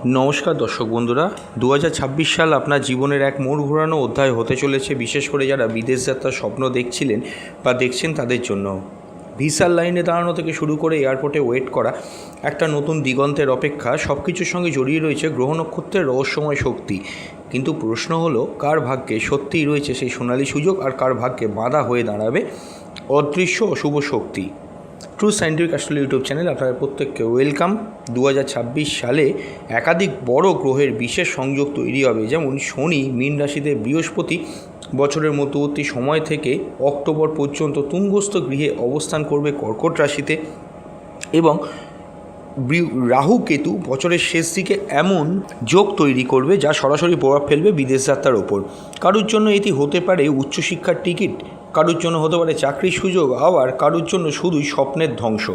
নমস্কার দর্শক বন্ধুরা, 2026 সাল আপনার জীবনের এক মোড় ঘোরানো অধ্যায় হতে চলেছে। বিশেষ করে যারা বিদেশ যাত্রার স্বপ্ন দেখছিলেন বা দেখছেন তাদের জন্য ভিসার লাইনে দাঁড়ানো থেকে শুরু করে এয়ারপোর্টে ওয়েট করা, একটা নতুন দিগন্তের অপেক্ষা, সব কিছুর সঙ্গে জড়িয়ে রয়েছে গ্রহ নক্ষত্রের রহস্যময় শক্তি। কিন্তু প্রশ্ন হলো, কার ভাগ্যে সত্যিই রয়েছে সেই সোনালী সুযোগ, আর কার ভাগ্যে বাধা হয়ে দাঁড়াবে অদৃশ্য অশুভ শক্তি। True scientific astrology YouTube channel আপনাদের প্রত্যেককে ওয়েলকাম। 2026 সালে একাধিক বড় গ্রহের বিশেষ সংযোগ তৈরি হবে, যেমন শনি মীন রাশিতে, বৃহস্পতি বছরের মধ্যবর্তী সময় থেকে অক্টোবর পর্যন্ত তুঙ্গস্থ গৃহে অবস্থান করবে কর্কট রাশিতে, এবং রাহু কেতু বছরের শেষ দিকে এমন যোগ তৈরি করবে যা সরাসরি প্রভাব ফেলবে বিদেশ যাত্রার ওপর। কারোর জন্য এটি হতে পারে উচ্চশিক্ষার টিকিট, কারোর জন্য হতে পারে চাকরির সুযোগ, আবার কারোর জন্য শুধুই স্বপ্নের ধ্বংস।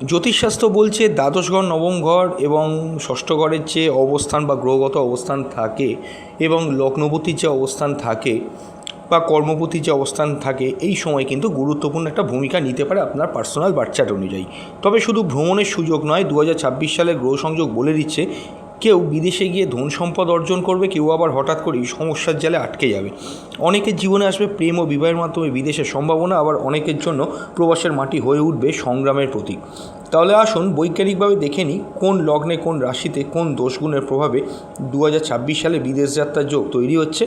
জ্যোতিষশাস্ত্র বলছে দ্বাদশ ঘর, নবম ঘর এবং ষষ্ঠ ঘরের যে অবস্থান বা গ্রহগত অবস্থান থাকে, এবং লগ্নপতির যে অবস্থান থাকে বা কর্মপতির যে অবস্থান থাকে, এই সময় কিন্তু গুরুত্বপূর্ণ একটা ভূমিকা নিতে পারে আপনার পার্সোনাল বার্থ চার্ট অনুযায়ী। তবে শুধু ভ্রমণের সুযোগ নয়, 2026 সালে গ্রহ সংযোগ বলে দিচ্ছে কেউ বিদেশে গিয়ে ধন সম্পদ অর্জন করবে, কেউ আবার হঠাৎ করেই সমস্যার জালে আটকে যাবে। অনেকের জীবনে আসবে প্রেম ও বিবাহের মাধ্যমে বিদেশের সম্ভাবনা, আবার অনেকের জন্য প্রবাসের মাটি হয়ে উঠবে সংগ্রামের প্রতীক। তাহলে আসুন বৈজ্ঞানিকভাবে দেখে নিই কোন লগ্নে, কোন রাশিতে, কোন দোষগুণের প্রভাবে 2026 সালে বিদেশ যাত্রার যোগ তৈরি হচ্ছে।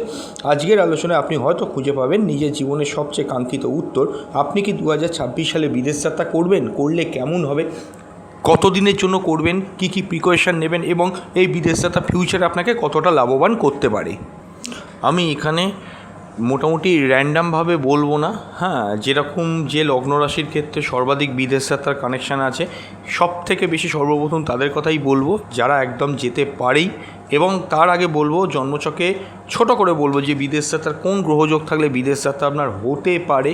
আজকের আলোচনায় আপনি হয়তো খুঁজে পাবেন নিজের জীবনের সবচেয়ে কাঙ্ক্ষিত উত্তর। আপনি কি 2026 সালে বিদেশ যাত্রা করবেন? করলে কেমন হবে? কতদিনের জন্য করবেন? কি কি প্রিকশন নেবেন? এবং এই বিদেশ যাত্রা ফিউচারে আপনাকে কতটা লাভবান করতে পারে? আমি এখানে মোটামুটি র্যান্ডামভাবে বলবো না, যেরকম যে লগ্ন রাশির ক্ষেত্রে সর্বাধিক বিদেশ যাত্রার কানেকশান আছে, সব থেকে বেশি সর্বপ্রথম তাদের কথাই বলবো যারা একদম যেতে পারেই। এবং তার আগে বলবো, জন্মছকে ছোট করে বলবো যে বিদেশ যাত্রার কোন গ্রহযোগ থাকলে বিদেশ যাত্রা আপনার হতে পারে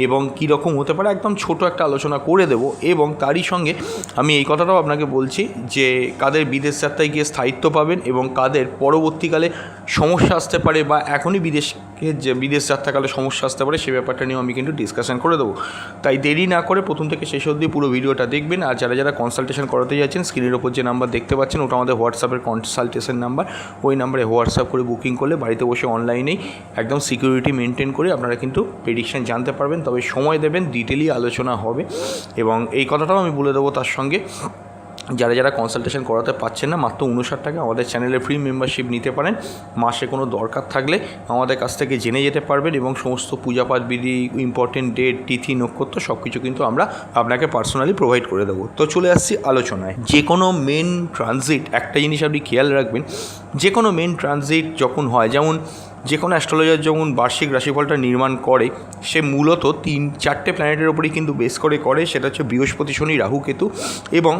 এবং কীরকম হতে পারে, একদম ছোট একটা আলোচনা করে দেব। এবং তারই সঙ্গে আমি এই কথাটাও আপনাকে বলছি যে কাদের বিদেশ যাত্রায় গিয়ে স্থায়িত্ব পাবেন এবং কাদের পরবর্তীকালে সমস্যা আসতে পারে, বা এখনই বিদেশ যাত্রাকালে সমস্যা আসতে পারে, সে ব্যাপারটা নিয়েও আমি কিন্তু ডিসকাশন করে দেবো। তাই দেরি না করে প্রথম থেকে শেষ অবধি পুরো ভিডিওটা দেখবেন। আর যারা কনসালটেশন করাতে যাচ্ছেন, স্ক্রিনের ওপর যে নাম্বার দেখতে পাচ্ছেন ওটা আমাদের হোয়াটসঅ্যাপের কনসালটেশন নাম্বার। ওই নাম্বারে হোয়াটসঅ্যাপ করে বুকিং করলে বাড়িতে বসে অনলাইনেই একদম সিকিউরিটি মেনটেন করে আপনারা কিন্তু প্রেডিকশন জানতে পারবেন। তবে সময় দেবেন, ডিটেলি আলোচনা হবে। এবং এই কথাটাও আমি বলে দেবো তার সঙ্গে, যারা কনসালটেশন করাতে পারছেন না, মাত্র 59 টাকা আমাদের চ্যানেলে ফ্রি মেম্বারশিপ নিতে পারেন। মাসে কোনো দরকার থাকলে আমাদের কাছ থেকে জেনে যেতে পারবেন, এবং সমস্ত পূজাপাঠ বিধি, ইম্পর্টেন্ট ডেট, তিথি, নক্ষত্র সব কিছু কিন্তু আমরা আপনাকে পার্সোনালি প্রোভাইড করে দেবো। তো চলে আসছি আলোচনায়। যে কোনো মেন ট্রানজিট, একটা জিনিস আপনি খেয়াল রাখবেন, যে কোনো মেন ট্রানজিট যখন হয়, যেমন যে কোনো অ্যাস্ট্রোলজার যখন বার্ষিক রাশিফলটা নির্মাণ করে, সে মূলত 3-4টে প্ল্যানেটের ওপরেই কিন্তু বেস করে, সেটা হচ্ছে বৃহস্পতি, শনি, রাহু, কেতু। এবং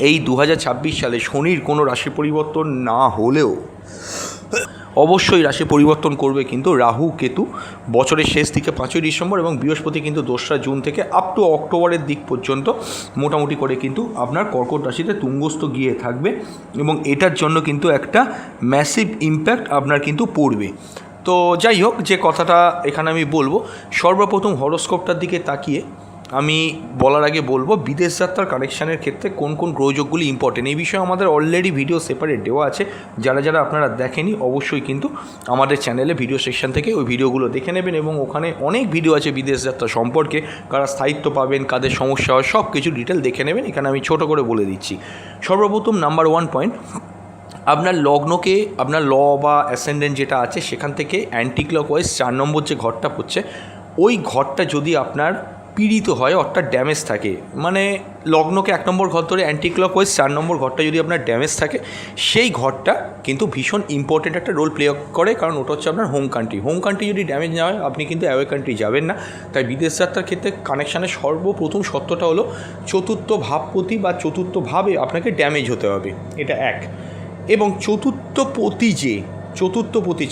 এই 2026 সালে শনির কোনো রাশি পরিবর্তন না হলেও অবশ্যই রাশি পরিবর্তন করবে কিন্তু রাহু কেতু বছরের শেষ দিকে 5ই ডিসেম্বর, এবং বৃহস্পতি কিন্তু 2রা জুন থেকে আপ টু অক্টোবরের দিক পর্যন্ত মোটামুটি করে কিন্তু আপনার কর্কট রাশিতে তুঙ্গস্থ গিয়ে থাকবে, এবং এটার জন্য কিন্তু একটা ম্যাসিভ ইম্প্যাক্ট আপনার কিন্তু পড়বে। তো যাই হোক, যে কথাটা এখানে আমি বলবো, সর্বপ্রথম হরোস্কোপটার দিকে তাকিয়ে আমি বলার আগে বলবো বিদেশ যাত্রার কানেকশানের ক্ষেত্রে কোন কোন গ্রহযোগগুলি ইম্পর্টেন্ট। এই বিষয়ে আমাদের অলরেডি ভিডিও সেপারেট দেওয়া আছে, যারা আপনারা দেখেনি অবশ্যই কিন্তু আমাদের চ্যানেলে ভিডিও সেকশন থেকে ওই ভিডিওগুলো দেখে নেবেন, এবং ওখানে অনেক ভিডিও আছে বিদেশ যাত্রা সম্পর্কে, কারা স্থায়িত্ব পাবেন, কাদের সমস্যা হয়, সব কিছু ডিটেল দেখে নেবেন। এখানে আমি ছোট করে বলে দিচ্ছি। সর্বপ্রথম নাম্বার 1 পয়েন্ট, আপনার লগ্নকে, আপনার ল বা অ্যাসেন্ডেন্ট যেটা আছে সেখান থেকে অ্যান্টি ক্লকওয়াইজ 4 নম্বর যে ঘরটা পড়ছে, ওই ঘরটা যদি আপনার পীড়িত হয়, অর্থাৎ ড্যামেজ থাকে, মানে লগ্নকে 1 নম্বর ঘর ধরে অ্যান্টি ক্লকওয়াইজ 4 নম্বর ঘরটা যদি আপনার ড্যামেজ থাকে, সেই ঘরটা কিন্তু ভীষণ ইম্পর্টেন্ট একটা রোল প্লে করে, কারণ ওটা হচ্ছে আপনার হোম কান্ট্রি। হোম কান্ট্রি যদি ড্যামেজ না হয়, আপনি কিন্তু অ্যাওয়ে কান্ট্রি যাবেন না। তাই বিদেশ যাত্রার ক্ষেত্রে কানেকশানের সর্বপ্রথম সত্যটা হলো চতুর্থ ভাবপতি বা চতুর্থ ভাবে আপনাকে ড্যামেজ হতে হবে, এটা এক। এবং চতুর্থপতি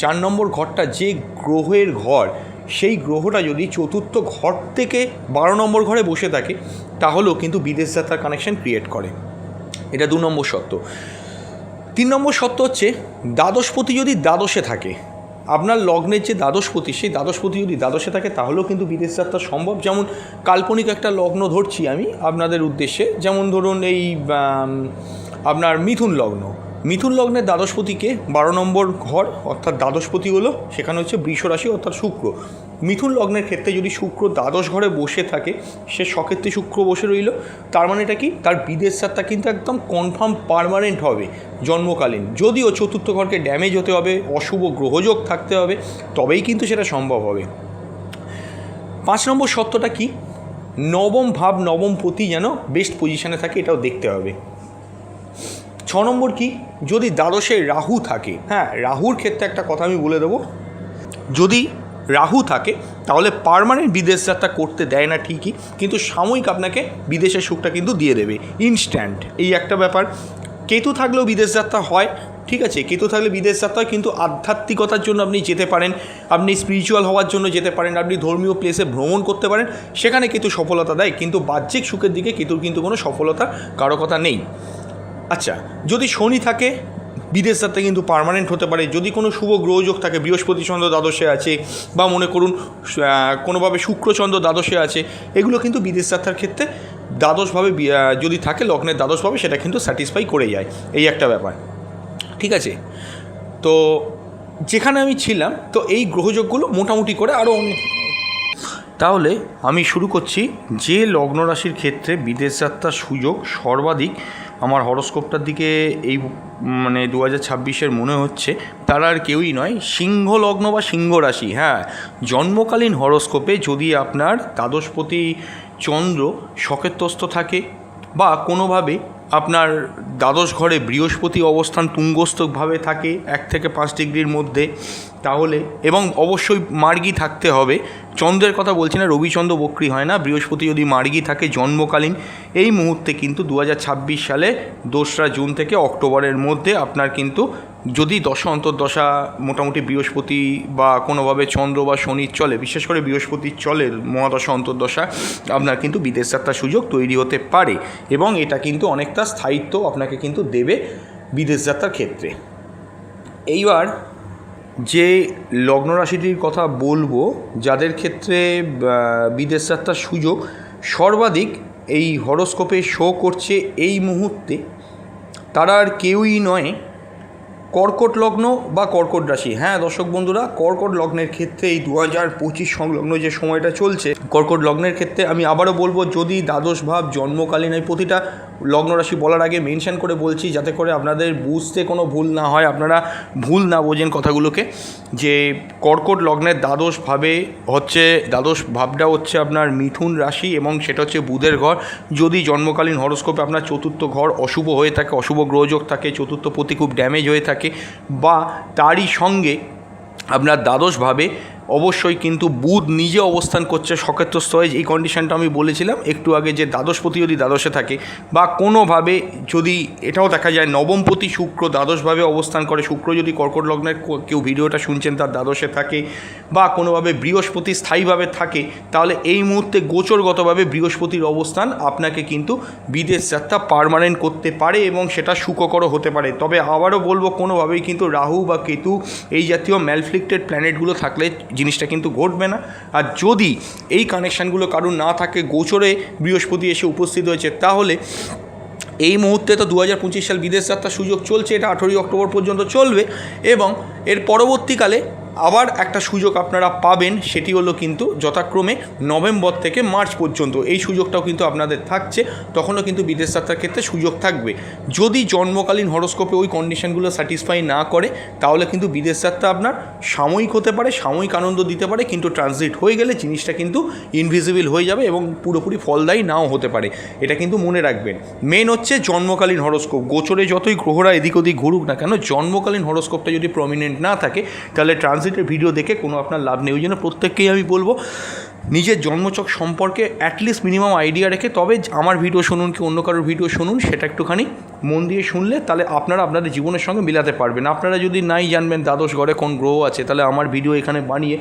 4 নম্বর ঘরটা যে গ্রহের ঘর, সেই গ্রহটা যদি চতুর্থ ঘর থেকে 12 নম্বর ঘরে বসে থাকে, তাহলেও কিন্তু বিদেশ যাত্রার কানেকশন ক্রিয়েট করে। এটা 2 নম্বর সত্য। 3 নম্বর সত্য হচ্ছে দ্বাদশপতি যদি দ্বাদশে থাকে, আপনার লগ্নের যে দ্বাদশপতি, সেই দ্বাদশপতি যদি দ্বাদশে থাকে, তাহলেও কিন্তু বিদেশ যাত্রা সম্ভব। যেমন কাল্পনিক একটা লগ্ন ধরছি আমি আপনাদের উদ্দেশ্যে, যেমন ধরুন এই আপনার মিথুন লগ্ন। মিথুন লগ্নের দ্বাদশপতিকে 12 নম্বর ঘর অর্থাৎ দ্বাদশপতি হলো, সেখানে হচ্ছে বৃষ রাশি অর্থাৎ শুক্র। মিথুন লগ্নের ক্ষেত্রে যদি শুক্র দ্বাদশ ঘরে বসে থাকে, সে সক্ষেত্রে শুক্র বসে রইল, তার মানে এটা কি, তার বিদেশ যাত্রা কিন্তু একদম কনফার্ম পার্মানেন্ট হবে জন্মকালীন। যদিও চতুর্থ ঘরকে ড্যামেজ হতে হবে, অশুভ গ্রহযোগ থাকতে হবে, তবেই কিন্তু সেটা সম্ভব হবে। 5 নম্বর সত্যটা কি, নবম ভাব নবম পতি যেন বেস্ট পজিশনে থাকে, এটাও দেখতে হবে। 6 নম্বর কি, যদি দ্বাদশে রাহু থাকে, হ্যাঁ রাহুর ক্ষেত্রে একটা কথা আমি বলে দেবো, যদি রাহু থাকে তাহলে পার্মানেন্ট বিদেশ যাত্রা করতে দেয় না ঠিকই, কিন্তু সাময়িক আপনাকে বিদেশের সুখটা কিন্তু দিয়ে দেবে ইনস্ট্যান্ট, এই একটা ব্যাপার। কেতু থাকলেও বিদেশ যাত্রা হয়, ঠিক আছে, কেতু থাকলে বিদেশ যাত্রা হয়, কিন্তু আধ্যাত্মিকতার জন্য আপনি যেতে পারেন, আপনি স্পিরিচুয়াল হওয়ার জন্য যেতে পারেন, আপনি ধর্মীয় প্লেসে ভ্রমণ করতে পারেন, সেখানে কেতু সফলতা দেয়, কিন্তু বাহ্যিক সুখের দিকে কেতুর কিন্তু কোনো সফলতা কারকতা নেই। আচ্ছা, যদি শনি থাকে বিদেশ যাত্রা কিন্তু পার্মানেন্ট হতে পারে। যদি কোনো শুভ গ্রহযোগ থাকে, বৃহস্পতি চন্দ্র দ্বাদশে আছে, বা মনে করুন কোনোভাবে শুক্রচন্দ্র দ্বাদশে আছে, এগুলো কিন্তু বিদেশ যাত্রার ক্ষেত্রে দ্বাদশভাবে যদি থাকে লগ্নের দ্বাদশভাবে, সেটা কিন্তু স্যাটিসফাই করে যায়, এই একটা ব্যাপার, ঠিক আছে। তো যেখানে আমি ছিলাম, তো এই গ্রহযোগগুলো মোটামুটি করে আরও তাহলে আমি শুরু করছি। যে লগ্ন রাশির ক্ষেত্রে বিদেশ যাত্রার সুযোগ সর্বাধিক আমার হরস্কোপটার দিকে এই মানে 2026-এর মনে হচ্ছে, তারা আর কেউই নয়, সিংহ লগ্ন বা সিংহ রাশি। হ্যাঁ, জন্মকালীন হরস্কোপে যদি আপনার দ্বাদশপতি চন্দ্র সকেতস্থ থাকে, বা কোনোভাবে আপনার দ্বাদশ ঘরে বৃহস্পতি অবস্থান তুঙ্গস্থভাবে থাকে 1 থেকে 5 ডিগ্রির মধ্যে, তাহলে, এবং অবশ্যই মার্গী থাকতে হবে, চন্দ্রের কথা বলছি না, রবিচন্দ্র বক্রী হয় না, বৃহস্পতি যদি মার্গী থাকে জন্মকালীন, এই মুহূর্তে কিন্তু 2026 সালে 2রা জুন থেকে অক্টোবরের মধ্যে আপনার কিন্তু যদি দশা অন্তর্দশা মোটামুটি বৃহস্পতি বা কোনোভাবে চন্দ্র বা শনির চলে, বিশেষ করে বৃহস্পতির চলে মহাদশা অন্তর্দশা, আপনার কিন্তু বিদেশ যাত্রার সুযোগ তৈরি হতে পারে, এবং এটা কিন্তু অনেকটা স্থায়িত্ব আপনাকে কিন্তু দেবে বিদেশ যাত্রার ক্ষেত্রে। এইবার যে লগ্ন রাশিটির কথা বলবো, যাদের ক্ষেত্রে বিদেশ যাত্রার সুযোগ সর্বাধিক এই হরোস্কোপে শো করছে এই মুহূর্তে, তারা আর কেউই নয় কর্কট লগ্ন বা কর্কট রাশি। হ্যাঁ দর্শক বন্ধুরা, কর্কট লগ্নের ক্ষেত্রে এই 2025 সংলগ্ন যে সময়টা চলছে, কর্কট লগ্নের ক্ষেত্রে আমি আবারও বলবো, যদি দ্বাদশ ভাব জন্মকালীন, এই প্রতিটা লগ্ন রাশি বলার আগে মেনশন করে বলছি, যাতে করে আপনাদের বুঝতে কোনো ভুল না হয়, আপনারা ভুল না বোঝেন কথাগুলোকে, যে কর্কট লগ্নের দ্বাদশ ভাবে হচ্ছে, দ্বাদশ ভাবটা হচ্ছে আপনার মিথুন রাশি, এবং সেটা হচ্ছে বুধের ঘর। যদি জন্মকালীন হরোস্কোপে আপনার চতুর্থ ঘর অশুভ হয়ে থাকে, অশুভ গ্রহযোগ থাকে, চতুর্থ পতি খুব ড্যামেজ হয়ে থাকে, বা তারই সঙ্গে আপনার দ্বাদশভাবে অবশ্যই কিন্তু বুধ নিজে অবস্থান করছে সকেত্রস্থ হয়ে, এই কন্ডিশনটা আমি বলেছিলাম একটু আগে, যে দ্বাদশপতি যদি দ্বাদশে থাকে, বা কোনোভাবে যদি এটাও দেখা যায় নবমপতি শুক্র দ্বাদশভাবে অবস্থান করে, শুক্র যদি কর্কট লগ্নের কেউ ভিডিওটা শুনছেন তার দ্বাদশে থাকে, বা কোনোভাবে বৃহস্পতি স্থায়ীভাবে থাকে, তাহলে এই মুহূর্তে গোচরগতভাবে বৃহস্পতির অবস্থান আপনাকে কিন্তু বিদেশ যাত্রা পার্মানেন্ট করতে পারে, এবং সেটা সুখকর হতে পারে। তবে আবারও বলবো, কোনোভাবেই কিন্তু রাহু বা কেতু এই জাতীয় ম্যালফ্লিক্টেড প্ল্যানেটগুলো থাকলে জিনিসটা কিন্তু ঘটবে না। আর যদি এই কানেকশানগুলো কারুর না থাকে, গোচরে বৃহস্পতি এসে উপস্থিত হয়েছে, তাহলে এই মুহূর্তে তো 2025 সাল বিদেশ যাত্রার সুযোগ চলছে, এটা 18 অক্টোবর পর্যন্ত চলবে, এবং এর পরবর্তীকালে আবার একটা সুযোগ আপনারা পাবেন, সেটি হলো কিন্তু যথাক্রমে নভেম্বর থেকে মার্চ পর্যন্ত এই সুযোগটাও কিন্তু আপনাদের থাকছে, তখনও কিন্তু বিদেশ যাত্রার ক্ষেত্রে সুযোগ থাকবে। যদি জন্মকালীন হরোস্কোপে ওই কন্ডিশনগুলো স্যাটিসফাই না করে, তাহলে কিন্তু বিদেশ যাত্রা আপনার সাময়িক হতে পারে, সাময়িক আনন্দ দিতে পারে, কিন্তু ট্রানজিট হয়ে গেলে জিনিসটা কিন্তু ইনভিজিবল হয়ে যাবে, এবং পুরোপুরি ফলদায়ী নাও হতে পারে, এটা কিন্তু মনে রাখবেন। মেন হচ্ছে জন্মকালীন হরোস্কোপ, গোচরে যতই গ্রহরা এদিক ওদিক ঘুরুক না কেন, জন্মকালীন হরোস্কোপটা যদি প্রমিনেন্ট না থাকে, তাহলে ট্রানজিটের ভিডিও দেখে কোনো আপনার লাভ নেই। ওই জন্য প্রত্যেককেই আমি বলবো, নিজের জন্মছক সম্পর্কে অ্যাটলিস্ট মিনিমাম আইডিয়া রেখে তবে আমার ভিডিও শুনুন কি অন্য কারোর ভিডিও শুনুন, সেটা একটুখানি মন দিয়ে শুনলে তাহলে আপনারা আপনাদের জীবনের সঙ্গে মিলাতে পারবেন। আপনারা যদি নাই জানবেন দ্বাদশ ঘরে কোন গ্রহ আছে, তাহলে আমার ভিডিও এখানে বানিয়ে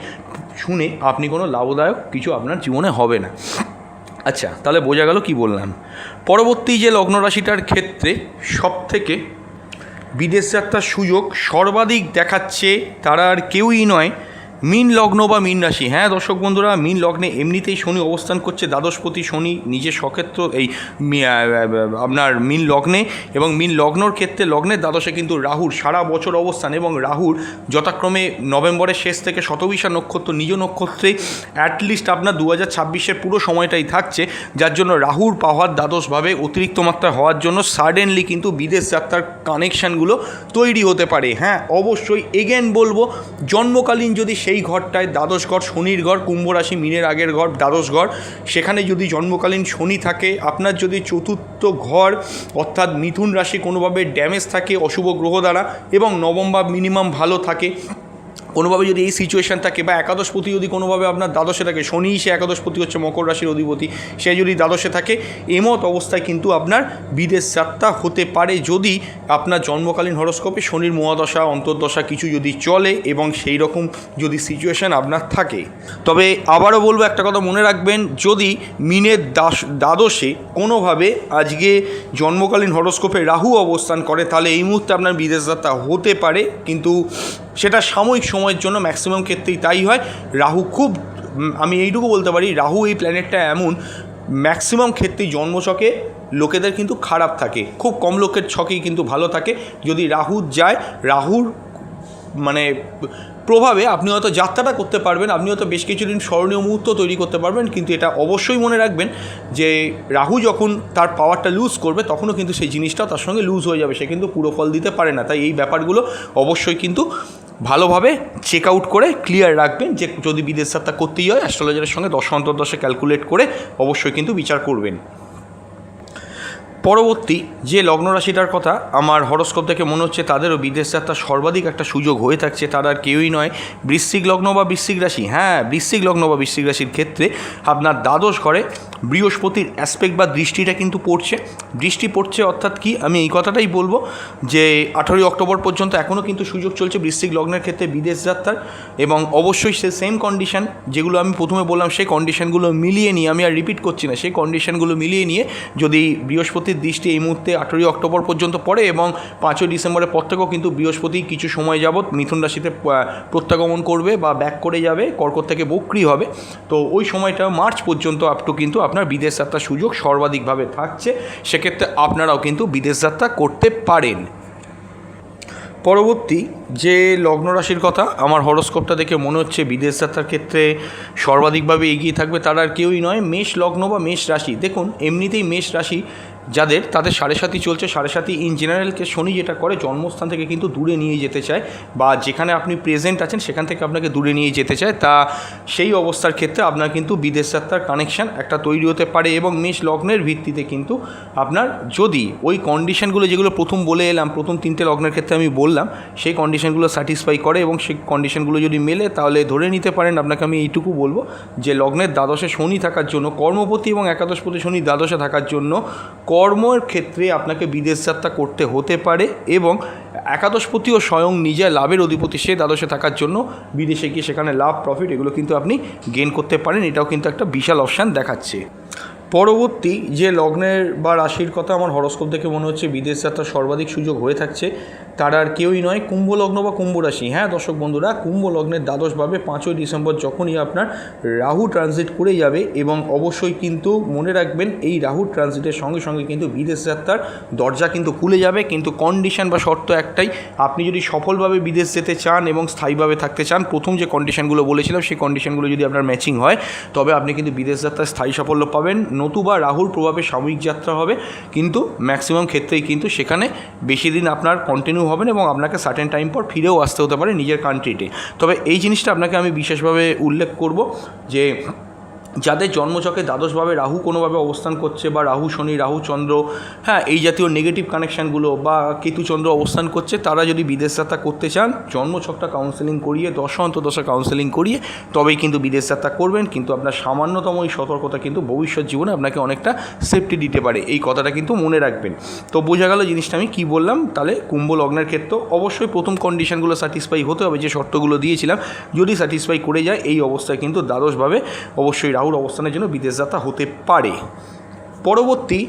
শুনে আপনি কোনো লাভদায়ক কিছু আপনার জীবনে হবে না। আচ্ছা, তাহলে বোঝা গেল কি বললাম। পরবর্তী যে লগ্ন রাশিটার ক্ষেত্রে সবথেকে বিদেশ যাত্রার সুযোগ সর্বাধিক দেখাচ্ছে, তারা আর কেউই নয় মীন লগ্ন বা মীন রাশি, হ্যাঁ দর্শক বন্ধুরা, মীন লগ্নে এমনিতেই শনি অবস্থান করছে, দ্বাদশপতি শনি নিজের সক্ষেত্র এই আপনার মীন লগ্নে, এবং মীন লগ্নর ক্ষেত্রে লগ্নের দ্বাদশে কিন্তু রাহুর সারা বছর অবস্থান, এবং রাহুর যথাক্রমে নভেম্বরের শেষ থেকে শতবিশা নক্ষত্র নিজ নক্ষত্রে অ্যাটলিস্ট আপনার 2026-এর পুরো সময়টাই থাকছে, যার জন্য রাহুর পাওয়ার দ্বাদশভাবে অতিরিক্ত মাত্রা হওয়ার জন্য সাডেনলি কিন্তু বিদেশ যাত্রার কানেকশানগুলো তৈরি হতে পারে। হ্যাঁ অবশ্যই এগেন বলবো, জন্মকালীন যদি সেই ঘরটায় দ্বাদশ ঘর শনির ঘর, কুম্ভ রাশি মীনের আগের ঘর দ্বাদশ ঘর, সেখানে যদি জন্মকালীন শনি থাকে, আপনার যদি চতুর্থ ঘর অর্থাৎ মিথুন রাশি কোনোভাবে ড্যামেজ থাকে অশুভ গ্রহ দ্বারা, এবং নবম ভাব মিনিমাম ভালো থাকে কোনোভাবে, যদি এই সিচুয়েশান থাকে, বা একাদশপতি যদি কোনোভাবে আপনার দ্বাদশে থাকে, শনি সে একাদশপতি হচ্ছে মকর রাশির অধিপতি, সে যদি দ্বাদশে থাকে, এমত অবস্থায় কিন্তু আপনার বিদেশ যাত্রা হতে পারে, যদি আপনার জন্মকালীন হরস্কোপে শনির মহাদশা অন্তর্দশা কিছু যদি চলে এবং সেই রকম যদি সিচুয়েশান আপনার থাকে। তবে আবারও বলবো একটা কথা মনে রাখবেন, যদি মিনের দ্বাদশে কোনোভাবে আজকে জন্মকালীন হরস্কোপে রাহু অবস্থান করে, তাহলে এই মুহূর্তে আপনার বিদেশ যাত্রা হতে পারে, কিন্তু সেটা সাময়িক সময়ের জন্য, ম্যাক্সিমাম ক্ষেত্রেই তাই হয়। রাহু খুব, আমি এইটুকু বলতে পারি, রাহু এই প্ল্যানেটটা এমন ম্যাক্সিমাম ক্ষেত্রেই জন্মছকে লোকেদের কিন্তু খারাপ থাকে, খুব কম লোকের ছকেই কিন্তু ভালো থাকে। যদি রাহু যায়, রাহুর মানে প্রভাবে আপনি হয়তো যাত্রাটা করতে পারবেন, আপনি হয়তো বেশ কিছুদিন স্মরণীয় মুহূর্ত তৈরি করতে পারবেন, কিন্তু এটা অবশ্যই মনে রাখবেন যে রাহু যখন তার পাওয়ারটা লুজ করবে, তখনও কিন্তু সেই জিনিসটাও তার সঙ্গে লুজ হয়ে যাবে, সে কিন্তু পুরো ফল দিতে পারে না। তাই এই ব্যাপারগুলো অবশ্যই কিন্তু ভালোভাবে চেক আউট করে ক্লিয়ার রাখবেন, যে যদি বিদেশ যাত্রা করতেই হয় অ্যাস্ট্রোলজারের সঙ্গে দশা অন্তর্দশা ক্যালকুলেট করে অবশ্যই কিন্তু বিচার করবেন। পরবর্তী যে লগ্ন রাশিটার কথা আমার হরস্কোপ দেখে মনে হচ্ছে তাদেরও বিদেশ যাত্রার সর্বাধিক একটা সুযোগ হয়ে থাকছে, তারা আর কেউই নয় বৃশ্চিক লগ্ন বা বৃশ্চিক রাশি। হ্যাঁ, বৃশ্চিক লগ্ন বা বৃশ্চিক রাশির ক্ষেত্রে আপনার দ্বাদশ ঘরে বৃহস্পতির অ্যাসপেক্ট বা দৃষ্টিটা কিন্তু পড়ছে। দৃষ্টি পড়ছে অর্থাৎ কি, আমি এই কথাটাই বলবো যে 18ই অক্টোবর পর্যন্ত এখনও কিন্তু সুযোগ চলছে বৃশ্চিক লগ্নের ক্ষেত্রে বিদেশ যাত্রার, এবং অবশ্যই সে সেম কন্ডিশন যেগুলো আমি প্রথমে বললাম সেই কন্ডিশনগুলো মিলিয়ে নিয়ে, আমি আর রিপিট করছি না, সেই কন্ডিশনগুলো মিলিয়ে নিয়ে যদি বৃহস্পতির দৃষ্টি এই মুহূর্তে 18ই অক্টোবর পর্যন্ত পড়ে, এবং 5ই ডিসেম্বরের পর থেকেও কিন্তু বৃহস্পতি কিছু সময় যাবৎ মিথুন রাশিতে প্রত্যাগমন করবে বা ব্যাক করে যাবে, কর্কট থেকে বক্রী হবে। তো ওই সময়টা মার্চ পর্যন্ত আপটু কিন্তু আপনার বিদেশ যাত্রার সুযোগ সর্বাধিকভাবে থাকছে, সেক্ষেত্রে আপনারাও কিন্তু বিদেশ যাত্রা করতে পারেন। পরবর্তী যে লগ্ন রাশির কথা আমার হরস্কোপটা দেখে মনে হচ্ছে বিদেশ যাত্রার ক্ষেত্রে সর্বাধিকভাবে এগিয়ে থাকবে, তারা আর কেউই নয় মেষ লগ্ন বা মেষ রাশি। দেখুন এমনিতেই মেষ রাশি যাদের, তাদের সাড়ে সাতি চলছে। সাড়ে সাতি ইন জেনারেলকে শনি যেটা করে, জন্মস্থান থেকে কিন্তু দূরে নিয়ে যেতে চায়, বা যেখানে আপনি প্রেজেন্ট আছেন সেখান থেকে আপনাকে দূরে নিয়ে যেতে চায়। তা সেই অবস্থার ক্ষেত্রে আপনার কিন্তু বিদেশ যাত্রার কানেকশান একটা তৈরি হতে পারে, এবং মেষ লগ্নের ভিত্তিতে কিন্তু আপনার যদি ওই কন্ডিশনগুলো যেগুলো প্রথম বলে এলাম, প্রথম 3টে লগ্নের ক্ষেত্রে আমি বললাম, সেই কন্ডিশনগুলো স্যাটিসফাই করে এবং সেই কন্ডিশনগুলো যদি মেলে, তাহলে ধরে নিতে পারেন, আপনাকে আমি এইটুকু বলবো যে লগ্নের দ্বাদশে শনি থাকার জন্য, কর্মপতি এবং একাদশপতি শনি দ্বাদশে থাকার জন্য কর্মের ক্ষেত্রে আপনাকে বিদেশ যাত্রা করতে হতে পারে, এবং একাদশপতিও স্বয়ং নিজে লাভের অধিপতি, সে দ্বাদশে থাকার জন্য বিদেশে গিয়ে সেখানে লাভ প্রফিট এগুলো কিন্তু আপনি গেইন করতে পারেন। এটাও কিন্তু একটা বিশাল অপশান দেখাচ্ছে। পরবর্তী যে লগ্নের বা রাশির কথা আমার হরস্কোপ দেখে মনে হচ্ছে বিদেশ যাত্রার সর্বাধিক সুযোগ হয়ে থাকছে, তারা আর কেউই নয় কুম্ভ লগ্ন বা কুম্ভ রাশি। হ্যাঁ দর্শক বন্ধুরা, কুম্ভ লগ্নের দ্বাদশভাবে 5ই ডিসেম্বর যখনই আপনার রাহু ট্রানজিট করে যাবে, এবং অবশ্যই কিন্তু মনে রাখবেন এই রাহু ট্রানজিটের সঙ্গে সঙ্গে কিন্তু বিদেশ যাত্রার দরজা কিন্তু খুলে যাবে, কিন্তু কন্ডিশন বা শর্ত একটাই, আপনি যদি সফলভাবে বিদেশ যেতে চান এবং স্থায়ীভাবে থাকতে চান, প্রথম যে কন্ডিশনগুলো বলেছিলাম সেই কন্ডিশনগুলো যদি আপনার ম্যাচিং হয়, তবে আপনি কিন্তু বিদেশ যাত্রায় স্থায়ী সাফল্য পাবেন। নতুবা রাহুর প্রভাবে সাময়িক যাত্রা হবে, কিন্তু ম্যাক্সিমাম ক্ষেত্রেই কিন্তু সেখানে বেশি দিন আপনার কন্টিনিউ হবেন, এবং আপনাকে সার্টেন টাইম পর ফিরেও আসতে হতে পারে নিজের কান্ট্রিতে। তবে এই জিনিসটা আপনাকে আমি বিশেষভাবে উল্লেখ করব যে যাদের জন্মছকে দ্বাদশভাবে রাহু কোনোভাবে অবস্থান করছে, বা রাহু শনি, রাহু চন্দ্র, হ্যাঁ এই জাতীয় নেগেটিভ কানেকশানগুলো, বা কেতু চন্দ্র অবস্থান করছে, তারা যদি বিদেশ যাত্রা করতে চান, জন্মছকটা কাউন্সেলিং করিয়ে, দশা অন্তর্দশা কাউন্সেলিং করিয়ে তবেই কিন্তু বিদেশ যাত্রা করবেন। কিন্তু আপনার সামান্যতম এই সতর্কতা কিন্তু ভবিষ্যৎ জীবনে আপনাকে অনেকটা সেফটি দিতে পারে, এই কথাটা কিন্তু মনে রাখবেন। তো বোঝা গেল জিনিসটা আমি কী বললাম। তাহলে কুম্ভ লগ্নের ক্ষেত্রেও অবশ্যই প্রথম কন্ডিশনগুলো স্যাটিসফাই হতে হবে, যে শর্তগুলো দিয়েছিলাম যদি স্যাটিসফাই করে যায়, এই অবস্থায় কিন্তু দ্বাদশভাবে অবশ্যই রাহুর অবস্থানের জন্য বিদেশ যাত্রা হতে পারে। পরবর্তী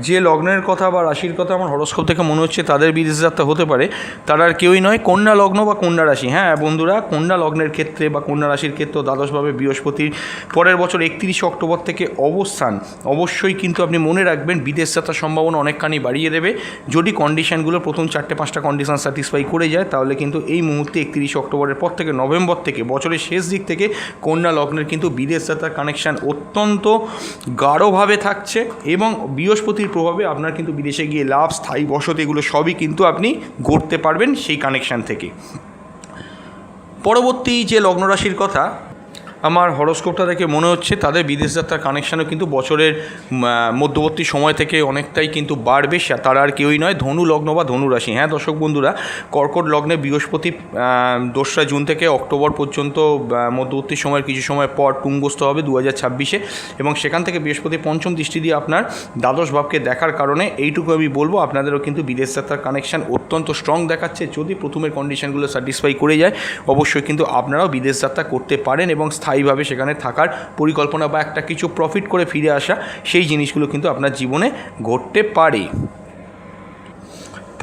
যে লগ্নের কথা বা রাশির কথা আমার হরস্কোপ থেকে মনে হচ্ছে তাদের বিদেশ যাত্রা হতে পারে, তারা আর কেউই নয়, কন্যা লগ্ন বা কন্যা রাশি। হ্যাঁ বন্ধুরা, কন্যা লগ্নের ক্ষেত্রে বা কন্যা রাশির ক্ষেত্রে দ্বাদশভাবে বৃহস্পতির পরের বছর 31 অক্টোবর থেকে অবস্থান অবশ্যই কিন্তু আপনি মনে রাখবেন বিদেশ যাত্রার সম্ভাবনা অনেকখানি বাড়িয়ে দেবে। যদি কন্ডিশানগুলো প্রথম 4-5টা কন্ডিশান স্যাটিসফাই করে যায় তাহলে কিন্তু এই মুহূর্তে 31 অক্টোবরের পর থেকে নভেম্বর থেকে বছরের শেষ দিক থেকে কন্যা লগ্নের কিন্তু বিদেশ যাত্রার কানেকশান অত্যন্ত গাঢ়ভাবে থাকছে এবং বৃহস্পতির প্রভাবে আপনার কিন্তু বিদেশে গিয়ে লাভ, স্থায়ী বসতি, এগুলো সবই কিন্তু আপনি গড়তে পারবেন সেই কানেকশান থেকে। পরবর্তী যে লগ্ন রাশির কথা আমার হরস্কোপটা দেখে মনে হচ্ছে তাদের বিদেশ যাত্রার কানেকশানও কিন্তু বছরের মধ্যবর্তী সময় থেকে অনেকটাই কিন্তু বাড়বে। তারা আর কেউই নয়, ধনু লগ্ন বা ধনু রাশি। হ্যাঁ দর্শক বন্ধুরা, কর্কট লগ্নে বৃহস্পতি 2রা জুন থেকে অক্টোবর পর্যন্ত মধ্যবর্তী সময়ের কিছু সময় পর তুঙ্গস্থ হবে 2026-এ, এবং সেখান থেকে বৃহস্পতি পঞ্চম দৃষ্টি দিয়ে আপনার দ্বাদশ ভাবকে দেখার কারণে এইটুকু আমি বলবো আপনাদেরও কিন্তু বিদেশ যাত্রার কানেকশান অত্যন্ত স্ট্রং দেখাচ্ছে। যদি প্রথমের কন্ডিশনগুলো স্যাটিসফাই করে যায় অবশ্যই কিন্তু আপনারাও বিদেশ যাত্রা করতে পারেন এবং স্থায়ীভাবে সেখানে থাকার পরিকল্পনা বা একটা কিছু প্রফিট করে ফিরে আসা, সেই জিনিসগুলো কিন্তু আপনার জীবনে ঘটতে পারে।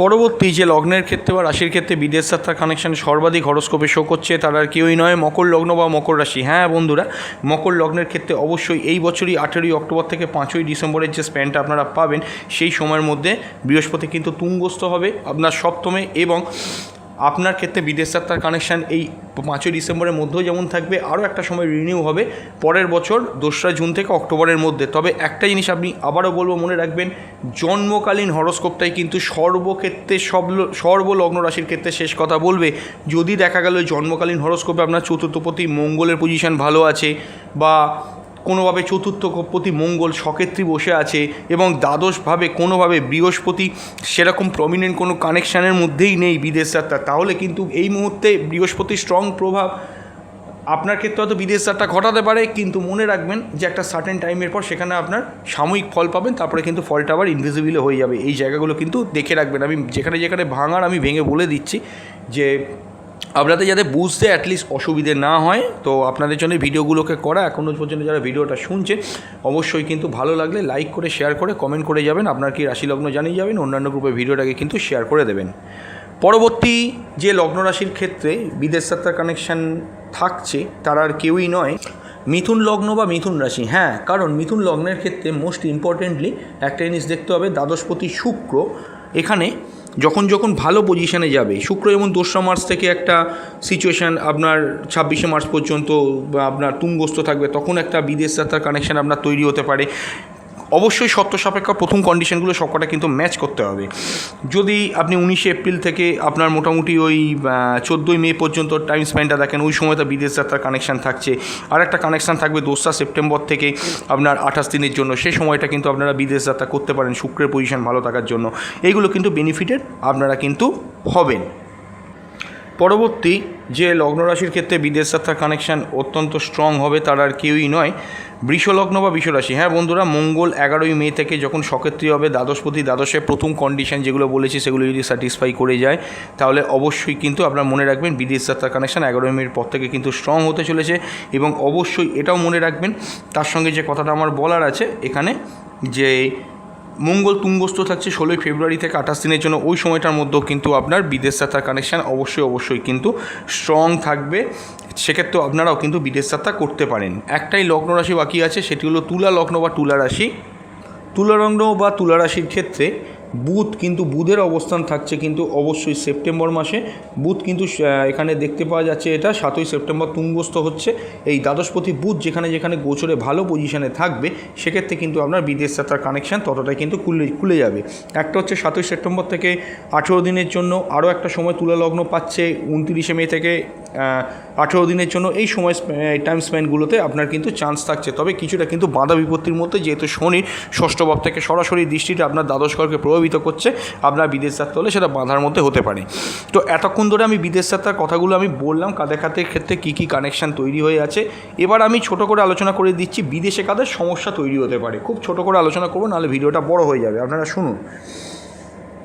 পরবর্তী যে লগ্নের ক্ষেত্রে বা রাশির ক্ষেত্রে বিদেশ যাত্রার কানেকশান সর্বাধিক হরস্কোপে শো করছে তারা আর কেউই নয়, মকর লগ্ন বা মকর রাশি। হ্যাঁ বন্ধুরা, মকর লগ্নের ক্ষেত্রে অবশ্যই এই বছরই 18ই অক্টোবর থেকে 5ই ডিসেম্বরের যে স্প্যানটা আপনারা পাবেন সেই সময়ের মধ্যে বৃহস্পতি কিন্তু তুঙ্গস্থ হবে আপনার সপ্তমে, এবং আপনার ক্ষেত্রে বিদেশ যাত্রার কানেকশান এই 5ই ডিসেম্বরের মধ্যেও যেমন থাকবে, আরও একটা সময় রিনিউ হবে পরের বছর 2রা জুন থেকে অক্টোবরের মধ্যে। তবে একটা জিনিস আপনি আবারও বলবো মনে রাখবেন, জন্মকালীন হরস্কোপটাই কিন্তু সর্বক্ষেত্রে সর্বলগ্ন রাশির ক্ষেত্রে শেষ কথা বলবে। যদি দেখা গেল জন্মকালীন হরস্কোপে আপনার চতুর্থপতি মঙ্গলের পজিশন ভালো আছে বা কোনোভাবে চতুর্থপতি মঙ্গল সক্ষেত্রী বসে আছে এবং দ্বাদশভাবে কোনোভাবে বৃহস্পতি সেরকম প্রমিনেন্ট কোনো কানেকশানের মধ্যেই নেই বিদেশ যাত্রা, তাহলে কিন্তু এই মুহূর্তে বৃহস্পতির স্ট্রং প্রভাব আপনার ক্ষেত্রে হয়তো বিদেশ যাত্রা ঘটাতে পারে, কিন্তু মনে রাখবেন যে একটা সার্টেন টাইমের পর সেখানে আপনার সাময়িক ফল পাবেন, তারপরে কিন্তু ফলটা আবার ইনভিজিবল হয়ে যাবে। এই জায়গাগুলো কিন্তু দেখে রাখবেন। আমি যেখানে যেখানে ভাঙার আমি ভেঙে বলে দিচ্ছি যে আপনাদের যাতে বুঝতে অ্যাটলিস্ট অসুবিধে না হয়, তো আপনাদের জন্য ভিডিওগুলোকে করা। এখনও পর্যন্ত যারা ভিডিওটা শুনছেন অবশ্যই কিন্তু ভালো লাগলে লাইক করে, শেয়ার করে, কমেন্ট করে যাবেন। আপনার কি রাশিলগ্ন জানিয়ে যাবেন, অন্যান্য গ্রুপে ভিডিওটাকে কিন্তু শেয়ার করে দেবেন। পরবর্তী যে লগ্ন রাশির ক্ষেত্রে বিদেশ যাত্রার কানেকশান থাকছে তারা আর কেউই নয়, মিথুন লগ্ন বা মিথুন রাশি। হ্যাঁ, কারণ মিথুন লগ্নের ক্ষেত্রে মোস্ট ইম্পর্টেন্টলি একটা জিনিস দেখতে হবে, দ্বাদশপতি শুক্র এখানে যখন ভালো পজিশানে যাবে, শুক্র যেমন 2রা মার্চ থেকে একটা সিচুয়েশান আপনার 26শে মার্চ পর্যন্ত আপনার তুঙ্গস্থ থাকবে, তখন একটা বিদেশ যাত্রার কানেকশান আপনার তৈরি হতে পারে। অবশ্যই শর্ত সাপেক্ষ প্রথম কন্ডিশনগুলো সবকটা কিন্তু ম্যাচ করতে হবে। যদি আপনি 19শে এপ্রিল থেকে আপনার মোটামুটি ওই 14ই মে পর্যন্ত টাইম স্প্যানটা দেখেন, ওই সময়টা বিদেশ যাত্রার কানেকশান থাকছে। আর একটা কানেকশান থাকবে 2রা সেপ্টেম্বর থেকে আপনার 28 দিনের জন্য, সেই সময়টা কিন্তু আপনারা বিদেশ যাত্রা করতে পারেন শুক্রের পজিশন ভালো থাকার জন্য। এইগুলো কিন্তু বেনিফিটেড আপনারা কিন্তু হবেন। পরবর্তী যে লগ্ন রাশির ক্ষেত্রে বিদেশ যাত্রার কানেকশান অত্যন্ত স্ট্রং হবে তারা আর কেউই নয়, বৃষলগ্ন বা বৃষরাশি। হ্যাঁ বন্ধুরা, মঙ্গল 11ই মে থেকে যখন সক্ষেত্রী হবে দ্বাদশপতি দ্বাদশে প্রথম কন্ডিশন যেগুলো বলেছি সেগুলো যদি স্যাটিসফাই করে যায় তাহলে অবশ্যই কিন্তু আপনারা মনে রাখবেন বিদেশ যাত্রার কানেকশান 11ই মের পর থেকে কিন্তু স্ট্রং হতে চলেছে। এবং অবশ্যই এটাও মনে রাখবেন তার সঙ্গে যে কথাটা আমার বলার আছে এখানে, যে মঙ্গল তুঙ্গস্থ থাকছে 16ই ফেব্রুয়ারি থেকে 28 দিনের জন্য, ওই সময়টার মধ্যেও কিন্তু আপনার বিদেশ যাত্রার কানেকশান অবশ্যই কিন্তু স্ট্রং থাকবে। সেক্ষেত্রেও আপনারাও কিন্তু বিদেশ যাত্রা করতে পারেন। একটাই লগ্ন রাশি বাকি আছে, সেটি হলো তুলা লগ্ন বা তুলা রাশি। তুলা লগ্ন বা তুলা রাশির ক্ষেত্রে বুধ কিন্তু বুধের অবস্থান থাকছে কিন্তু অবশ্যই সেপ্টেম্বর মাসে। বুধ কিন্তু এখানে দেখতে পাওয়া যাচ্ছে এটা 7ই সেপ্টেম্বর তুঙ্গস্থ হচ্ছে। এই দ্বাদশপতি বুধ যেখানে যেখানে গোচরে ভালো পজিশানে থাকবে সেক্ষেত্রে কিন্তু আপনার বিদেশ যাত্রার কানেকশান ততটাই কিন্তু খুলে যাবে। একটা হচ্ছে 7ই সেপ্টেম্বর থেকে 18 দিনের জন্য, আরও একটা সময় তুলা লগ্ন পাচ্ছে 29শে মে থেকে 18 দিনের জন্য। এই সময় টাইম স্প্যানগুলোতে আপনার কিন্তু চান্স থাকছে, তবে কিছুটা কিন্তু বাধা বিপত্তির মধ্যে, যেহেতু শনির ষষ্ঠ ভাব থেকে সরাসরি দৃষ্টিটা আপনার দ্বাদশ ঘরকে প্রভাবিত করছে, আপনার বিদেশ যাত্রা হলে সেটা বাধার মধ্যে হতে পারে। তো এতক্ষণ ধরে আমি বিদেশ যাত্রার কথাগুলো আমি বললাম, কাদের কাদের ক্ষেত্রে কী কী কানেকশান তৈরি হয়ে আছে। এবার আমি ছোট করে আলোচনা করে দিচ্ছি বিদেশে কাদের সমস্যা তৈরি হতে পারে। খুব ছোট করে আলোচনা করবো, নাহলে ভিডিওটা বড় হয়ে যাবে। আপনারা শুনুন।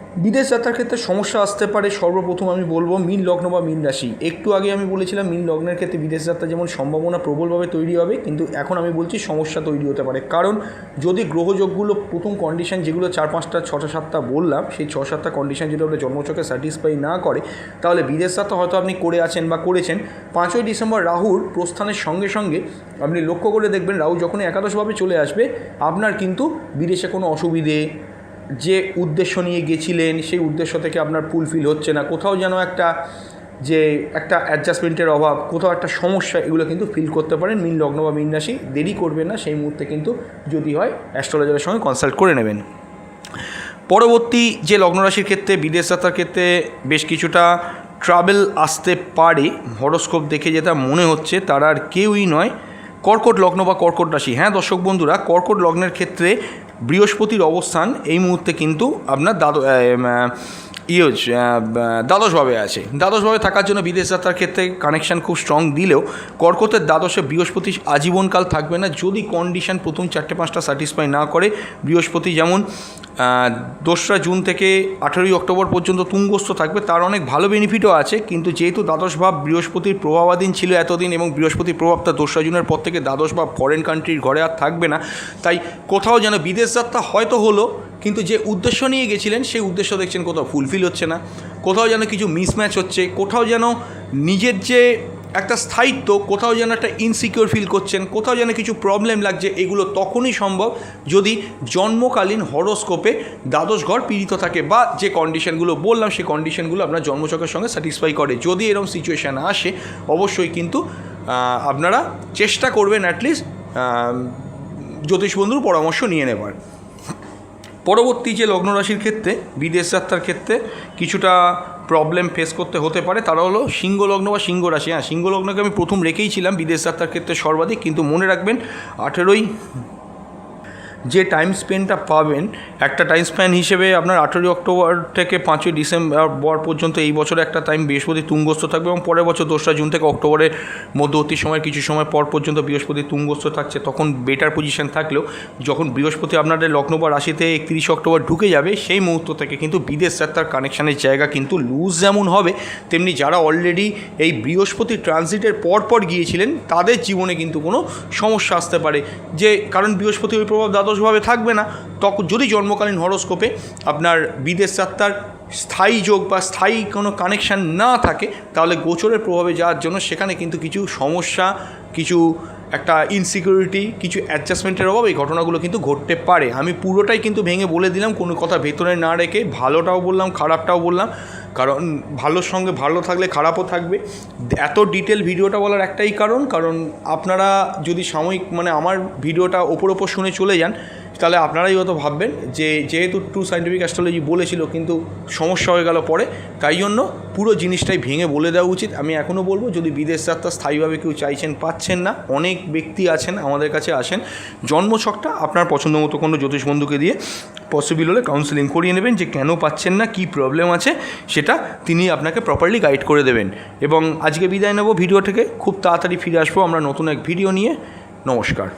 বিদেশ যাত্রার ক্ষেত্রে সমস্যা আসতে পারে। সর্বপ্রথম আমি বলবো মীন লগ্ন বা মীন রাশি। একটু আগে আমি বলেছিলাম মীন লগ্নের ক্ষেত্রে বিদেশ যাত্রা যেমন সম্ভাবনা প্রবলভাবে তৈরি হবে, কিন্তু এখন আমি বলছি সমস্যা তৈরি হতে পারে। কারণ যদি গ্রহযোগগুলো প্রথম কন্ডিশন যেগুলো 4-5টা 6টা-7টা বললাম, সেই 6-7টা কন্ডিশন যদি আপনার জন্মছকে স্যাটিসফাই না করে, তাহলে বিদেশ যাত্রা হয়তো আপনি করে আছেন বা করেছেন। 5ই ডিসেম্বর রাহুর প্রস্থানের সঙ্গে সঙ্গে আপনি লক্ষ্য করে দেখবেন রাহু যখনই একাদশভাবে চলে আসবে, আপনার কিন্তু বিদেশে কোনো অসুবিধে, যে উদ্দেশ্য নিয়ে গেছিলেন সেই উদ্দেশ্য থেকে আপনার ফুলফিল হচ্ছে না, কোথাও যেন একটা অ্যাডজাস্টমেন্টের অভাব, কোথাও একটা সমস্যা, এগুলো কিন্তু ফিল করতে পারেন মীন লগ্ন বা মীন রাশি। দেরি করবেন না, সেই মুহূর্তে কিন্তু যদি হয় অ্যাস্ট্রোলজারের সঙ্গে কনসাল্ট করে নেবেন। পরবর্তী যে লগ্ন রাশির ক্ষেত্রে বিদেশ যাত্রার ক্ষেত্রে বেশ কিছুটা ট্রাভেল আসতে পারে, হরোস্কোপ দেখে যেটা মনে হচ্ছে তারা আর কেউই নয়, কর্কট লগ্ন বা কর্কট রাশি। হ্যাঁ দর্শক বন্ধুরা, কর্কট লগ্নের ক্ষেত্রে বৃহস্পতির অবস্থান এই মুহূর্তে কিন্তু আপনার দ্বাদশভাবে আছে। দ্বাদশভাবে থাকার জন্য বিদেশ যাত্রার ক্ষেত্রে কানেকশান খুব স্ট্রং দিলেও কর্কটের দ্বাদশে বৃহস্পতি আজীবনকাল থাকবে না, যদি কন্ডিশন প্রথম 4-5টা স্যাটিসফাই না করে। বৃহস্পতি যেমন 2রা জুন থেকে 18ই অক্টোবর পর্যন্ত তুঙ্গস্থ থাকবে, তার অনেক ভালো বেনিফিটও আছে, কিন্তু যেহেতু দ্বাদশ ভাব বৃহস্পতির প্রভাবাধীন ছিল এতদিন এবং বৃহস্পতির প্রভাবটা 2রা জুনের পর থেকে দ্বাদশ ভাব ফরেন কান্ট্রির ঘরে আর থাকবে না, তাই কোথাও যেন বিদেশ যাত্রা হয়তো হলো, কিন্তু যে উদ্দেশ্য নিয়ে গেছিলেন সেই উদ্দেশ্য দেখছেন কোথাও ফুলফিল হচ্ছে না, কোথাও যেন কিছু মিসম্যাচ হচ্ছে, কোথাও যেন নিজের যে একটা স্থায়িত্ব, কোথাও যেন একটা ইনসিকিউর ফিল করছেন, কোথাও যেন কিছু প্রবলেম লাগছে। এগুলো তখনই সম্ভব যদি জন্মকালীন হরোস্কোপে দ্বাদশ ঘর পীড়িত থাকে বা যে কন্ডিশনগুলো বললাম সেই কন্ডিশনগুলো আপনার জন্মছকের সঙ্গে স্যাটিসফাই করে। যদি এরকম সিচুয়েশান আসে অবশ্যই কিন্তু আপনারা চেষ্টা করবেন অ্যাটলিস্ট জ্যোতিষ বন্ধুর পরামর্শ নিয়ে নেবার। পরবর্তী যে লগ্ন রাশির ক্ষেত্রে বিদেশ যাত্রার ক্ষেত্রে কিছুটা প্রবলেম ফেস করতে হতে পারে তারা হলো সিংহ লগ্ন বা সিংহ রাশি। হ্যাঁ, সিংহ লগ্নকে আমি প্রথম রেখেইছিলাম বিদেশ যাত্রার ক্ষেত্রে সর্বাধিক, কিন্তু মনে রাখবেন 18ই যে টাইম স্পেনটা পাবেন, একটা টাইম স্প্যান হিসেবে আপনার 18ই অক্টোবর থেকে 5ই ডিসেম্বর পর্যন্ত এই বছরে একটা টাইম বৃহস্পতি তুঙ্গস্থ থাকবে, এবং পরের বছর 2রা জুন থেকে অক্টোবরের মধ্যবর্তী সময় কিছু সময় পর পর্যন্ত বৃহস্পতি তুঙ্গস্থ থাকছে। তখন বেটার পজিশন থাকলেও যখন বৃহস্পতি আপনাদের লগ্ন বা রাশিতে 31 অক্টোবর ঢুকে যাবে, সেই মুহূর্ত থেকে কিন্তু বিদেশ যাত্রার কানেকশানের জায়গা কিন্তু লুজ যেমন হবে, তেমনি যারা অলরেডি এই বৃহস্পতি ট্রানজিটের পর গিয়েছিলেন তাদের জীবনে কিন্তু কোনো সমস্যা আসতে পারে, যে কারণ বৃহস্পতি ওই প্রভাব দ্বাদশভাবে থাকবে না। তখন যদি জন্মকালীন হরোস্কোপে আপনার বিদেশ যাত্রার স্থায়ী যোগ বা স্থায়ী কোনো কানেকশান না থাকে, তাহলে গোচরের প্রভাবে যাওয়ার জন্য সেখানে কিন্তু কিছু সমস্যা, কিছু একটা ইনসিকিউরিটি, কিছু অ্যাডজাস্টমেন্টের অভাব, এই ঘটনাগুলো কিন্তু ঘটতে পারে। আমি পুরোটাই কিন্তু ভেঙে বলে দিলাম, কোনো কথা ভেতরে না রেখে, ভালোটাও বললাম খারাপটাও বললাম, কারণ ভালোর সঙ্গে ভালো থাকলে খারাপও থাকবে। এত ডিটেল ভিডিওটা বলার একটাই কারণ আপনারা যদি সাময়িক আমার ভিডিওটা ওপর শুনে চলে যান, তাহলে আপনারাই হয়তো ভাববেন যে যেহেতু ট্রু সায়েন্টিফিক অ্যাস্ট্রোলজি বলেছিল কিন্তু সমস্যা হয়ে গেল পরে, তাই জন্য পুরো জিনিসটাই ভেঙে বলে দেওয়া উচিত। আমি এখনও বলবো, যদি বিদেশ যাত্রা স্থায়ীভাবে কেউ চাইছেন পাচ্ছেন না, অনেক ব্যক্তি আছেন আমাদের কাছে আসেন, জন্মছকটা আপনার পছন্দ মতো কোনো জ্যোতিষ বন্ধুকে দিয়ে পসিবল হলে কাউন্সেলিং করিয়ে নেবেন, যে কেন পাচ্ছেন না, কী প্রবলেম আছে সেটা তিনি আপনাকে প্রপারলি গাইড করে দেবেন। এবং আজকে বিদায় নেব ভিডিও থেকে, খুব তাড়াতাড়ি ফিরে আসবো আমরা নতুন এক ভিডিও নিয়ে। নমস্কার।